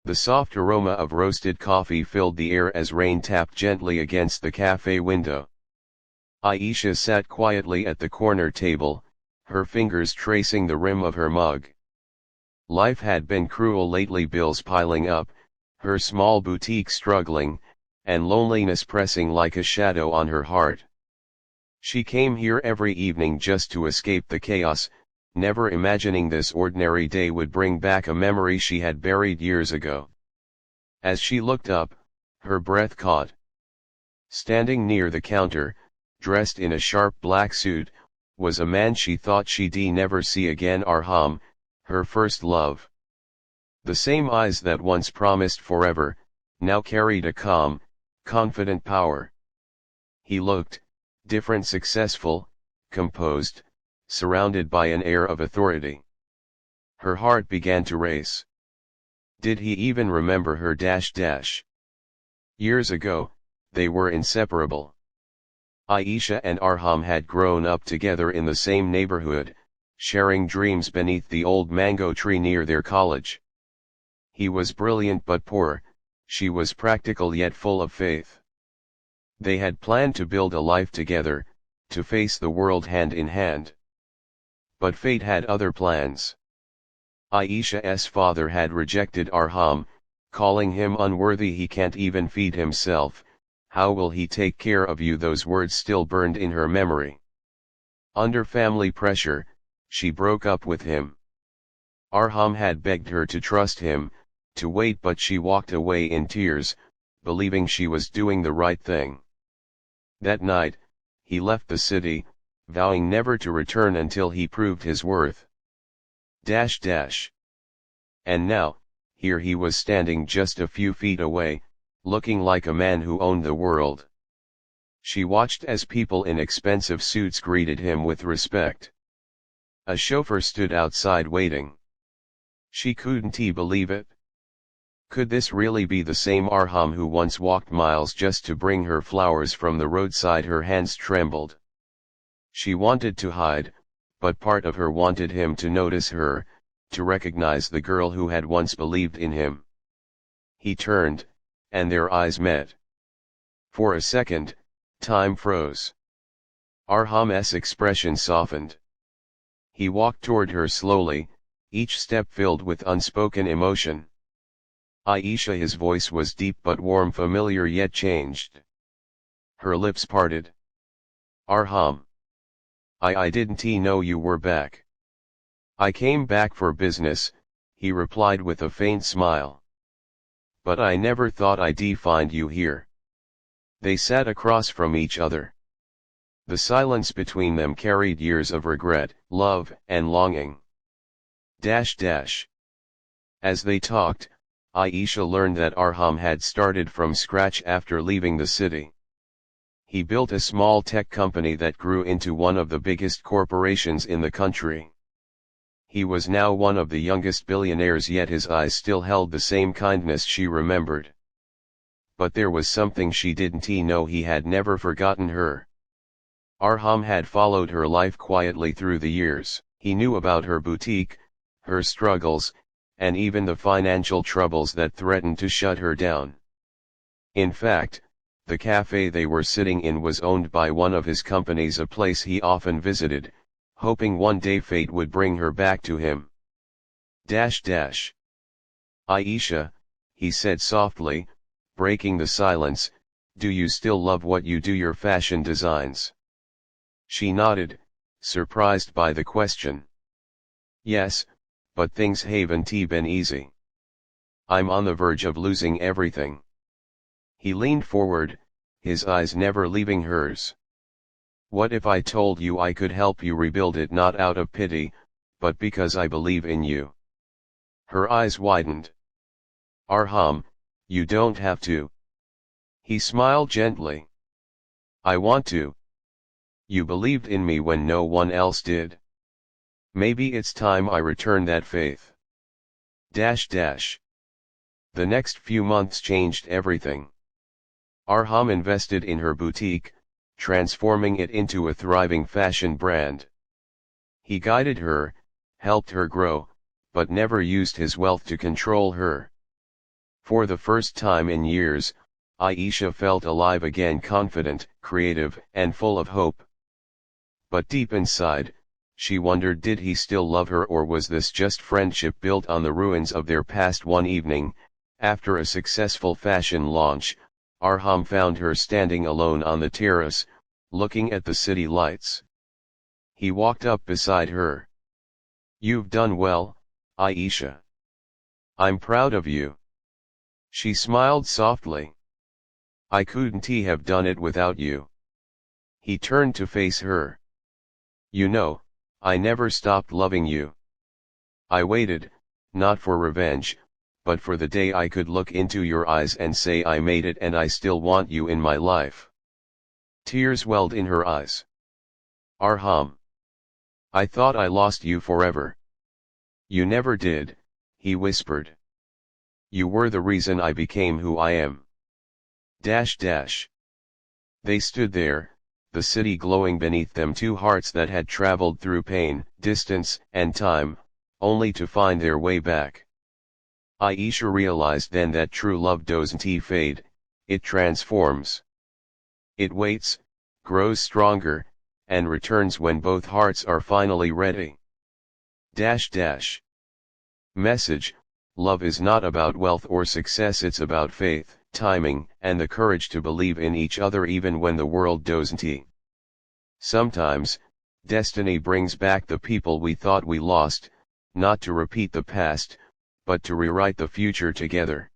The soft aroma of roasted coffee filled the air as rain tapped gently against the cafe window. Aisha sat quietly at the corner table, her fingers tracing the rim of her mug. Life had been cruel lately, bills piling up, her small boutique struggling, and loneliness pressing like a shadow on her heart. She came here every evening just to escape the chaos, never imagining this ordinary day would bring back a memory she had buried years ago. As she looked up, her breath caught. Standing near the counter, dressed in a sharp black suit, was a man she thought she'd never see again, Arham, her first love. The same eyes that once promised forever, now carried a calm, confident power. He looked different, successful, composed, surrounded by an air of authority. Her heart began to race. Did he even remember her? Years ago, they were inseparable. Aisha and Arham had grown up together in the same neighborhood, sharing dreams beneath the old mango tree near their college. He was brilliant but poor, she was practical yet full of faith. They had planned to build a life together, to face the world hand in hand. But fate had other plans. Aisha's father had rejected Arham, calling him unworthy. He can't even feed himself, how will he take care of you? Those words still burned in her memory. Under family pressure, she broke up with him. Arham had begged her to trust him, to wait, but she walked away in tears, believing she was doing the right thing. That night, he left the city, vowing never to return until he proved his worth. And now, here he was standing just a few feet away, looking like a man who owned the world. She watched as people in expensive suits greeted him with respect. A chauffeur stood outside waiting. She couldn't believe it. Could this really be the same Arham who once walked miles just to bring her flowers from the roadside? Her hands trembled. She wanted to hide, but part of her wanted him to notice her, to recognize the girl who had once believed in him. He turned, and their eyes met. For a second, time froze. Arham's expression softened. He walked toward her slowly, each step filled with unspoken emotion. Aisha, his voice was deep but warm, familiar yet changed. Her lips parted. Arham. I didn't know you were back. I came back for business, he replied with a faint smile. But I never thought I'd find you here. They sat across from each other. The silence between them carried years of regret, love, and longing. As they talked, Aisha learned that Arham had started from scratch after leaving the city. He built a small tech company that grew into one of the biggest corporations in the country. He was now one of the youngest billionaires, yet his eyes still held the same kindness she remembered. But there was something she didn't know: he had never forgotten her. Arham had followed her life quietly through the years. He knew about her boutique, her struggles, and even the financial troubles that threatened to shut her down. In fact, the cafe they were sitting in was owned by one of his companies, a place he often visited, hoping one day fate would bring her back to him. Aisha, he said softly, breaking the silence, do you still love what you do, your fashion designs? She nodded, surprised by the question. Yes, but things haven't been easy. I'm on the verge of losing everything. He leaned forward, his eyes never leaving hers. What if I told you I could help you rebuild it, not out of pity, but because I believe in you? Her eyes widened. Arham, you don't have to. He smiled gently. I want to. You believed in me when no one else did. Maybe it's time I return that faith. The next few months changed everything. Arham invested in her boutique, transforming it into a thriving fashion brand. He guided her, helped her grow, but never used his wealth to control her. For the first time in years, Aisha felt alive again, confident, creative, and full of hope. But deep inside, she wondered, did he still love her, or was this just friendship built on the ruins of their past? One evening, after a successful fashion launch, Arham found her standing alone on the terrace, looking at the city lights. He walked up beside her. "You've done well, Aisha. I'm proud of you." She smiled softly. "I couldn't have done it without you." He turned to face her. "You know, I never stopped loving you. I waited, not for revenge, but for the day I could look into your eyes and say I made it, and I still want you in my life." Tears welled in her eyes. "Arham. I thought I lost you forever." "You never did," he whispered. "You were the reason I became who I am." Dash dash. They stood there, the city glowing beneath them, two hearts that had traveled through pain, distance, and time, only to find their way back. Aisha realized then that true love doesn't fade, it transforms. It waits, grows stronger, and returns when both hearts are finally ready. Dash dash. Message: love is not about wealth or success, it's about faith, timing, and the courage to believe in each other even when the world doesn't. Sometimes, destiny brings back the people we thought we lost, not to repeat the past, but to rewrite the future together.